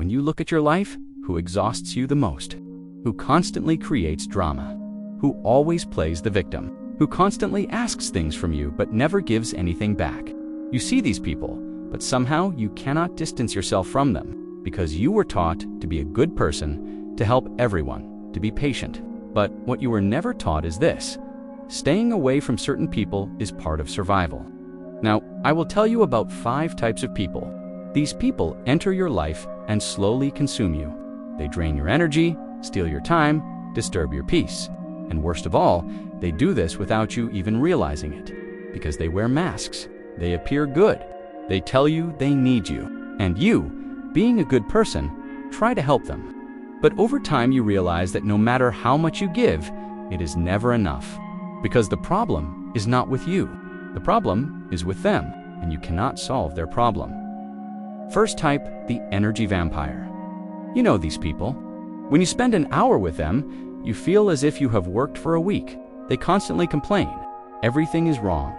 when you look at your life, who exhausts you the most? Who constantly creates drama? Who always plays the victim? Who constantly asks things from you but never gives anything back? You see these people, but somehow you cannot distance yourself from them because you were taught to be a good person, to help everyone, to be patient. But what you were never taught is this: staying away from certain people is part of survival. Now, I will tell you about 5 types of people. These people enter your life and slowly consume you. They drain your energy, steal your time, disturb your peace. And worst of all, they do this without you even realizing it, because they wear masks. They appear good. They tell you they need you. And you, being a good person, try to help them. But over time you realize that no matter how much you give, it is never enough. Because the problem is not with you. The problem is with them, and you cannot solve their problem. First type, the energy vampire. You know these people. When you spend an hour with them, you feel as if you have worked for a week. They constantly complain. Everything is wrong.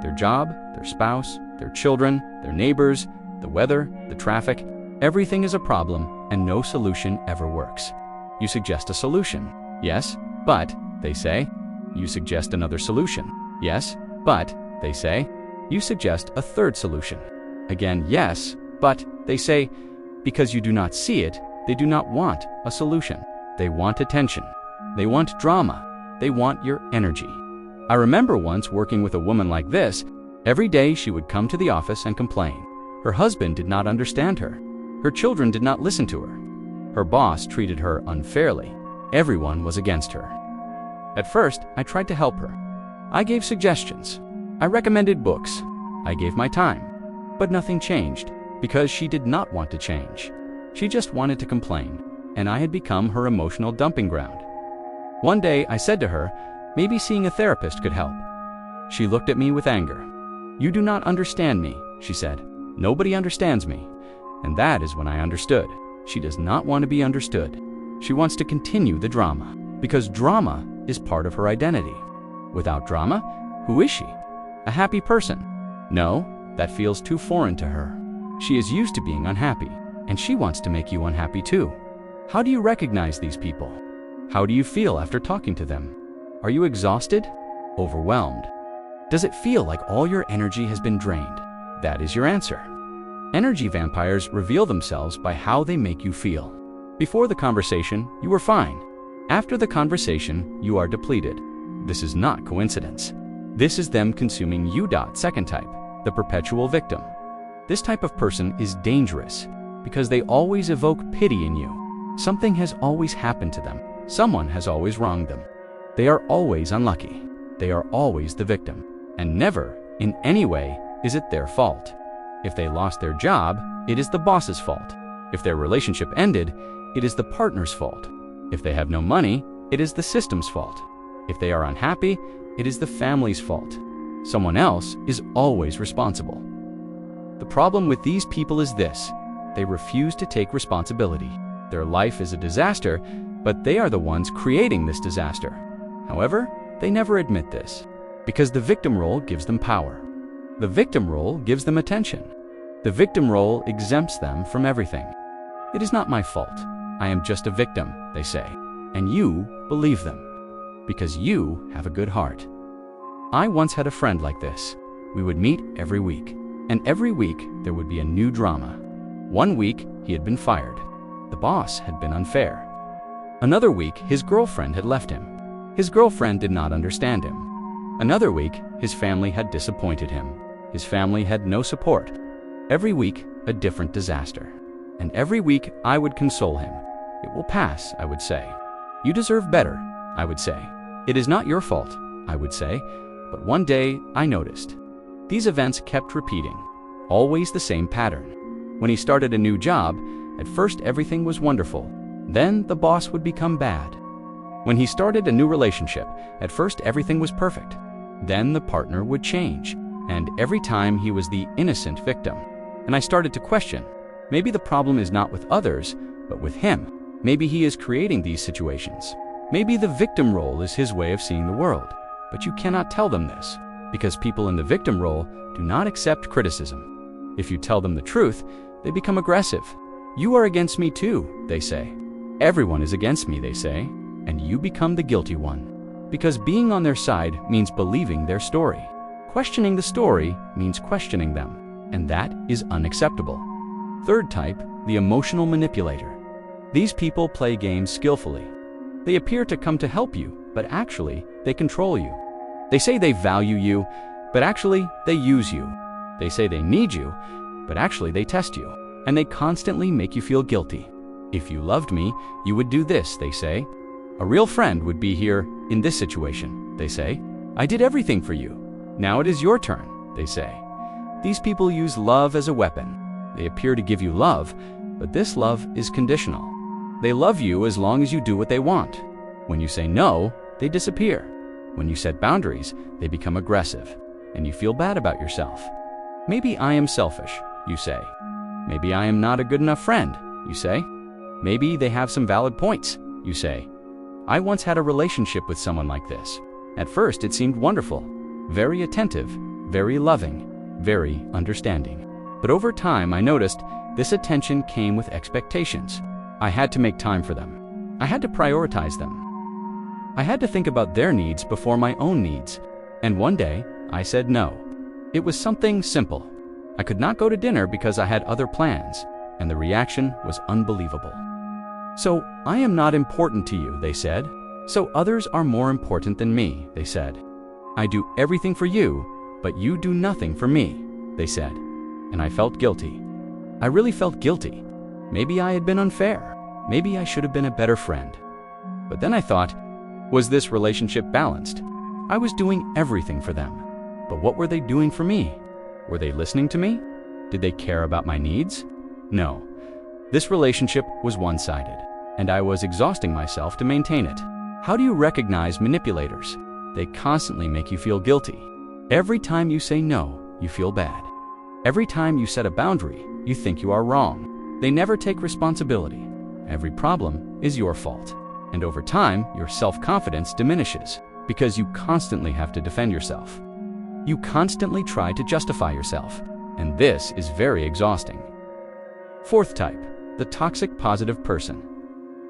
Their job, their spouse, their children, their neighbors, the weather, the traffic. Everything is a problem, and no solution ever works. You suggest a solution. Yes, but, they say. You suggest another solution. Yes, but, they say. You suggest a third solution. Again, yes, but, they say. Because you do not see it, they do not want a solution. They want attention. They want drama. They want your energy. I remember once working with a woman like this. Every day she would come to the office and complain. Her husband did not understand her. Her children did not listen to her. Her boss treated her unfairly. Everyone was against her. At first, I tried to help her. I gave suggestions. I recommended books. I gave my time. But nothing changed, because she did not want to change. She just wanted to complain, and I had become her emotional dumping ground. One day, I said to her, maybe seeing a therapist could help. She looked at me with anger. "You do not understand me," she said. "Nobody understands me." And that is when I understood. She does not want to be understood. She wants to continue the drama, because drama is part of her identity. Without drama, who is she? A happy person? No, that feels too foreign to her. She is used to being unhappy, and she wants to make you unhappy too. How do you recognize these people? How do you feel after talking to them? Are you exhausted? Overwhelmed? Does it feel like all your energy has been drained? That is your answer. Energy vampires reveal themselves by how they make you feel. Before the conversation, you were fine. After the conversation, you are depleted. This is not coincidence. This is them consuming you. Second type, the perpetual victim. This type of person is dangerous because they always evoke pity in you. Something has always happened to them. Someone has always wronged them. They are always unlucky. They are always the victim. And never, in any way, is it their fault. If they lost their job, it is the boss's fault. If their relationship ended, it is the partner's fault. If they have no money, it is the system's fault. If they are unhappy, it is the family's fault. Someone else is always responsible. The problem with these people is this: they refuse to take responsibility. Their life is a disaster, but they are the ones creating this disaster. However, they never admit this, because the victim role gives them power. The victim role gives them attention. The victim role exempts them from everything. It is not my fault. I am just a victim, they say. And you believe them, because you have a good heart. I once had a friend like this. We would meet every week, and every week there would be a new drama. One week, he had been fired. The boss had been unfair. Another week, his girlfriend had left him. His girlfriend did not understand him. Another week, his family had disappointed him. His family had no support. Every week, a different disaster. And every week, I would console him. "It will pass," I would say. "You deserve better," I would say. "It is not your fault," I would say. But one day, I noticed. These events kept repeating. Always the same pattern. When he started a new job, at first everything was wonderful. Then the boss would become bad. When he started a new relationship, at first everything was perfect. Then the partner would change. And every time he was the innocent victim. And I started to question, maybe the problem is not with others, but with him. Maybe he is creating these situations. Maybe the victim role is his way of seeing the world. But you cannot tell them this, because people in the victim role do not accept criticism. If you tell them the truth, they become aggressive. You are against me too, they say. Everyone is against me, they say, and you become the guilty one. Because being on their side means believing their story. Questioning the story means questioning them, and that is unacceptable. Third type, the emotional manipulator. These people play games skillfully. They appear to come to help you, but actually, they control you. They say they value you, but actually, they use you. They say they need you, but actually, they test you. And they constantly make you feel guilty. If you loved me, you would do this, they say. A real friend would be here in this situation, they say. I did everything for you. Now it is your turn, they say. These people use love as a weapon. They appear to give you love, but this love is conditional. They love you as long as you do what they want. When you say no, they disappear. When you set boundaries, they become aggressive, and you feel bad about yourself. Maybe I am selfish, you say. Maybe I am not a good enough friend, you say. Maybe they have some valid points, you say. I once had a relationship with someone like this. At first, it seemed wonderful, very attentive, very loving, very understanding. But over time, I noticed this attention came with expectations. I had to make time for them. I had to prioritize them. I had to think about their needs before my own needs. And one day, I said no. It was something simple. I could not go to dinner because I had other plans, and the reaction was unbelievable. So, I am not important to you, they said. So others are more important than me, they said. I do everything for you, but you do nothing for me, they said. And I felt guilty. I really felt guilty. Maybe I had been unfair. Maybe I should have been a better friend. But then I thought, was this relationship balanced? I was doing everything for them. But what were they doing for me? Were they listening to me? Did they care about my needs? No. This relationship was one-sided, and I was exhausting myself to maintain it. How do you recognize manipulators? They constantly make you feel guilty. Every time you say no, you feel bad. Every time you set a boundary, you think you are wrong. They never take responsibility. Every problem is your fault. And over time, your self-confidence diminishes because you constantly have to defend yourself. You constantly try to justify yourself, and this is very exhausting. Fourth type, the toxic positive person.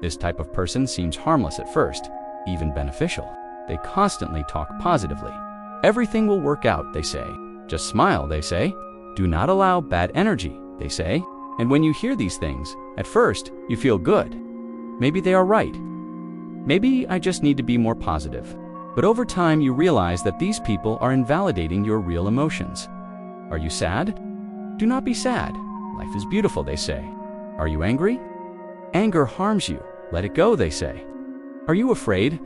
This type of person seems harmless at first, even beneficial. They constantly talk positively. Everything will work out, they say. Just smile, they say. Do not allow bad energy, they say. And when you hear these things, at first, you feel good. Maybe they are right. Maybe I just need to be more positive. But over time, you realize that these people are invalidating your real emotions. Are you sad? Do not be sad. Life is beautiful, they say. Are you angry? Anger harms you. Let it go, they say. Are you afraid?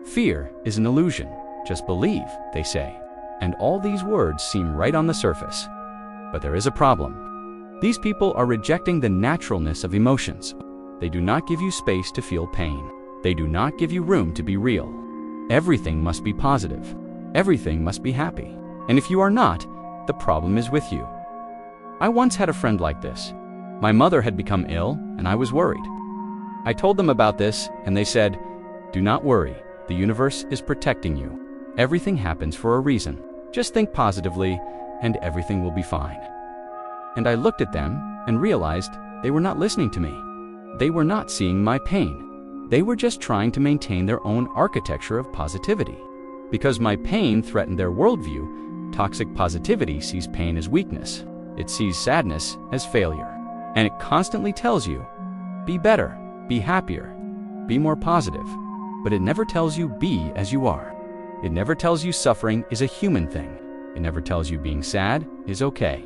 Fear is an illusion. Just believe, they say. And all these words seem right on the surface. But there is a problem. These people are rejecting the naturalness of emotions. They do not give you space to feel pain. They do not give you room to be real. Everything must be positive. Everything must be happy. And if you are not, the problem is with you. I once had a friend like this. My mother had become ill, and I was worried. I told them about this, and they said, "Do not worry. The universe is protecting you. Everything happens for a reason. Just think positively, and everything will be fine." And I looked at them and realized they were not listening to me. They were not seeing my pain. They were just trying to maintain their own architecture of positivity. Because my pain threatened their worldview, toxic positivity sees pain as weakness. It sees sadness as failure. And it constantly tells you, be better, be happier, be more positive. But it never tells you be as you are. It never tells you suffering is a human thing. It never tells you being sad is okay.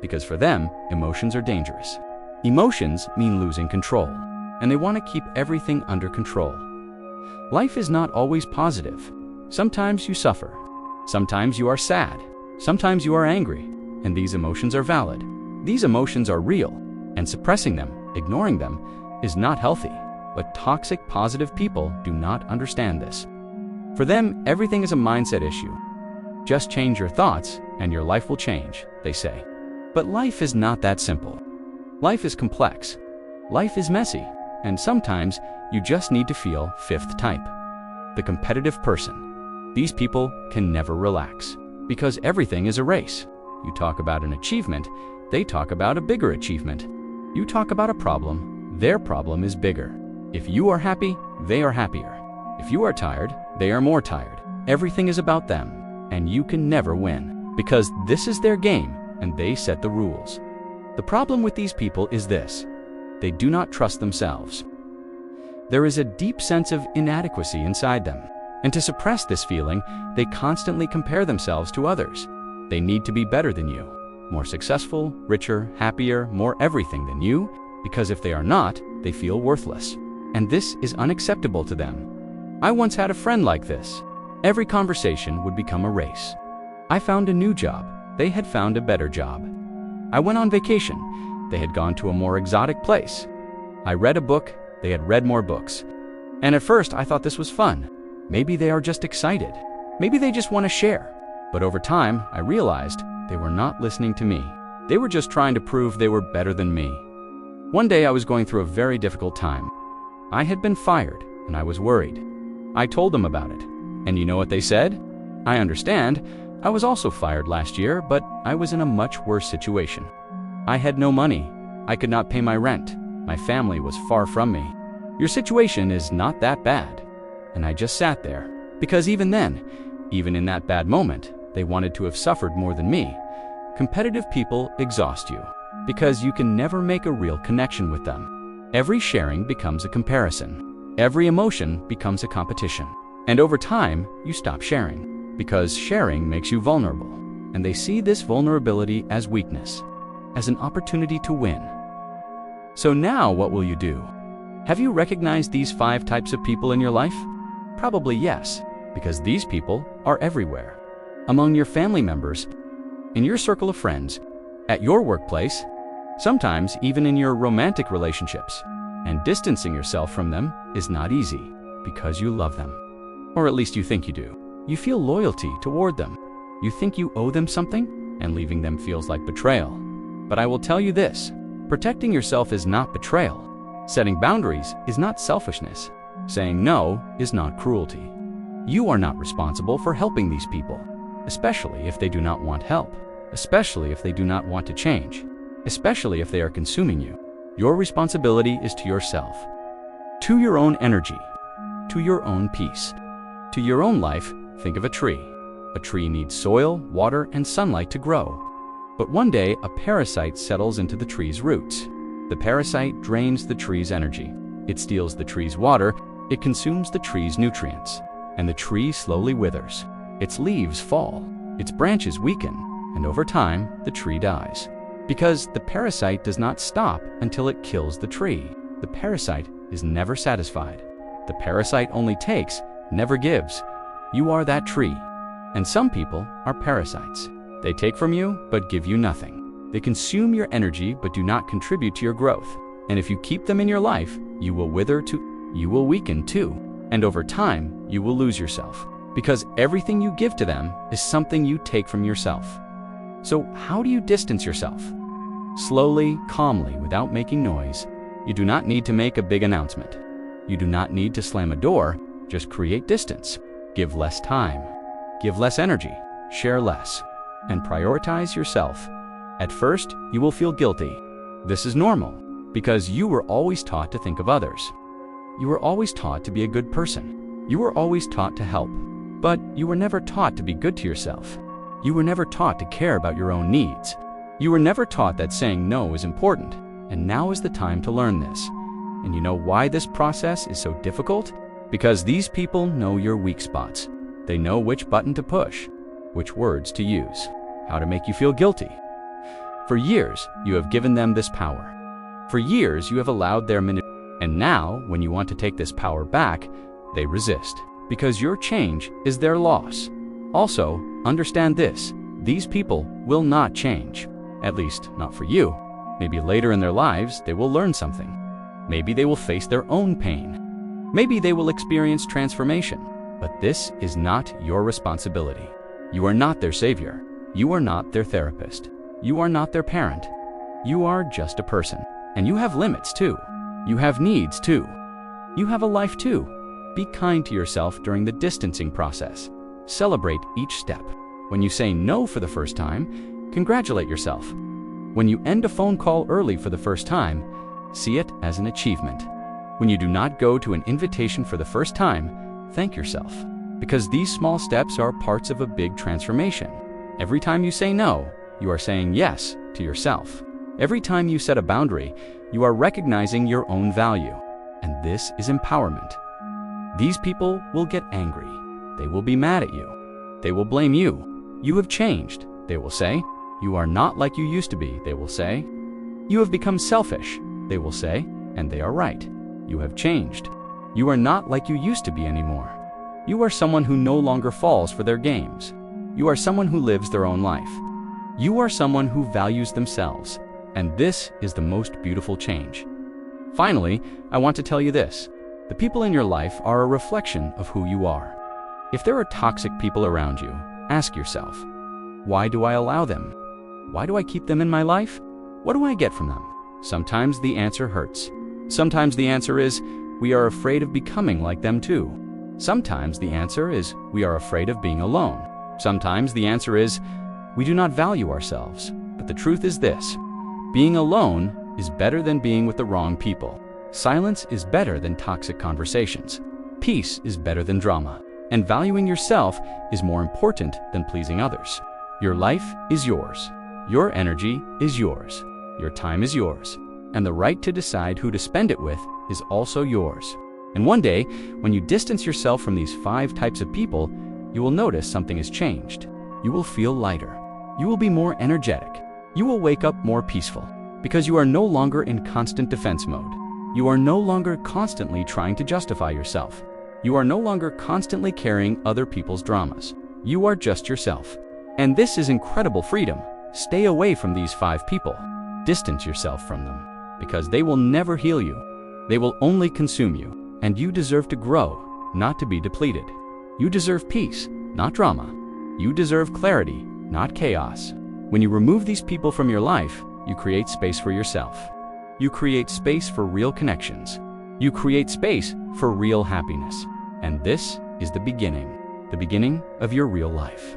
Because for them, emotions are dangerous. Emotions mean losing control, and they want to keep everything under control. Life is not always positive. Sometimes you suffer. Sometimes you are sad. Sometimes you are angry, and these emotions are valid. These emotions are real, and suppressing them, ignoring them, is not healthy. But toxic positive people do not understand this. For them, everything is a mindset issue. Just change your thoughts, and your life will change, they say. But life is not that simple. Life is complex. Life is messy. And sometimes, you just need to feel fifth type. The competitive person. These people can never relax, because everything is a race. You talk about an achievement, they talk about a bigger achievement. You talk about a problem, their problem is bigger. If you are happy, they are happier. If you are tired, they are more tired. Everything is about them, and you can never win, because this is their game, and they set the rules. The problem with these people is this: they do not trust themselves. There is a deep sense of inadequacy inside them, and to suppress this feeling, they constantly compare themselves to others. They need to be better than you, more successful, richer, happier, more everything than you, because if they are not, they feel worthless. And this is unacceptable to them. I once had a friend like this. Every conversation would become a race. I found a new job. They had found a better job. I went on vacation. They had gone to a more exotic place. I read a book. They had read more books. And at first, I thought this was fun. Maybe they are just excited. Maybe they just want to share. But over time, I realized they were not listening to me. They were just trying to prove they were better than me. One day, I was going through a very difficult time. I had been fired, and I was worried. I told them about it. And you know what they said? I understand. I was also fired last year, but I was in a much worse situation. I had no money. I could not pay my rent. My family was far from me. Your situation is not that bad. And I just sat there. Because even then, even in that bad moment, they wanted to have suffered more than me. Competitive people exhaust you, because you can never make a real connection with them. Every sharing becomes a comparison. Every emotion becomes a competition. And over time, you stop sharing, because sharing makes you vulnerable. And they see this vulnerability as weakness, as an opportunity to win. So now what will you do? Have you recognized these 5 types of people in your life? Probably yes, because these people are everywhere. Among your family members, in your circle of friends, at your workplace, sometimes even in your romantic relationships. And distancing yourself from them is not easy, because you love them. Or at least you think you do. You feel loyalty toward them. You think you owe them something, and leaving them feels like betrayal. But I will tell you this: protecting yourself is not betrayal. Setting boundaries is not selfishness. Saying no is not cruelty. You are not responsible for helping these people, especially if they do not want help, especially if they do not want to change, especially if they are consuming you. Your responsibility is to yourself, to your own energy, to your own peace, to your own life. Think of a tree. A tree needs soil, water, and sunlight to grow. But one day, a parasite settles into the tree's roots. The parasite drains the tree's energy. It steals the tree's water. It consumes the tree's nutrients. And the tree slowly withers. Its leaves fall. Its branches weaken. And over time, the tree dies. Because the parasite does not stop until it kills the tree. The parasite is never satisfied. The parasite only takes, never gives. You are that tree. And some people are parasites. They take from you, but give you nothing. They consume your energy, but do not contribute to your growth. And if you keep them in your life, you will wither too. You will weaken too. And over time, you will lose yourself. Because everything you give to them is something you take from yourself. So how do you distance yourself? Slowly, calmly, without making noise. You do not need to make a big announcement. You do not need to slam a door. Just create distance. Give less time. Give less energy. Share less. And prioritize yourself. At first, you will feel guilty. This is normal, because you were always taught to think of others. You were always taught to be a good person. You were always taught to help. But you were never taught to be good to yourself. You were never taught to care about your own needs. You were never taught that saying no is important. And now is the time to learn this. And you know why this process is so difficult? Because these people know your weak spots. They know which button to push, which words to use, how to make you feel guilty. For years, you have given them this power. For years, you have allowed their manipulation. And now, when you want to take this power back, they resist. Because your change is their loss. Also, understand this: these people will not change. At least, not for you. Maybe later in their lives, they will learn something. Maybe they will face their own pain. Maybe they will experience transformation. But this is not your responsibility. You are not their savior. You are not their therapist. You are not their parent. You are just a person. And you have limits too. You have needs too. You have a life too. Be kind to yourself during the distancing process. Celebrate each step. When you say no for the first time, congratulate yourself. When you end a phone call early for the first time, see it as an achievement. When you do not go to an invitation for the first time, thank yourself, because these small steps are parts of a big transformation. Every time you say no, you are saying yes to yourself. Every time you set a boundary, you are recognizing your own value, and this is empowerment. These people will get angry. They will be mad at you. They will blame you. You have changed, they will say. You are not like you used to be, they will say. You have become selfish, they will say, and they are right. You have changed. You are not like you used to be anymore. You are someone who no longer falls for their games. You are someone who lives their own life. You are someone who values themselves, and this is the most beautiful change. Finally, I want to tell you this. The people in your life are a reflection of who you are. If there are toxic people around you, ask yourself, why do I allow them? Why do I keep them in my life? What do I get from them? Sometimes the answer hurts. Sometimes the answer is, we are afraid of becoming like them too. Sometimes the answer is, we are afraid of being alone. Sometimes the answer is, we do not value ourselves. But the truth is this, being alone is better than being with the wrong people. Silence is better than toxic conversations. Peace is better than drama. And valuing yourself is more important than pleasing others. Your life is yours. Your energy is yours. Your time is yours. And the right to decide who to spend it with is also yours. And one day, when you distance yourself from these 5 types of people, you will notice something has changed. You will feel lighter. You will be more energetic. You will wake up more peaceful, because you are no longer in constant defense mode. You are no longer constantly trying to justify yourself. You are no longer constantly carrying other people's dramas. You are just yourself. And this is incredible freedom. Stay away from these 5 people. Distance yourself from them, because they will never heal you. They will only consume you. And you deserve to grow, not to be depleted. You deserve peace, not drama. You deserve clarity, not chaos. When you remove these people from your life, you create space for yourself. You create space for real connections. You create space for real happiness. And this is the beginning of your real life.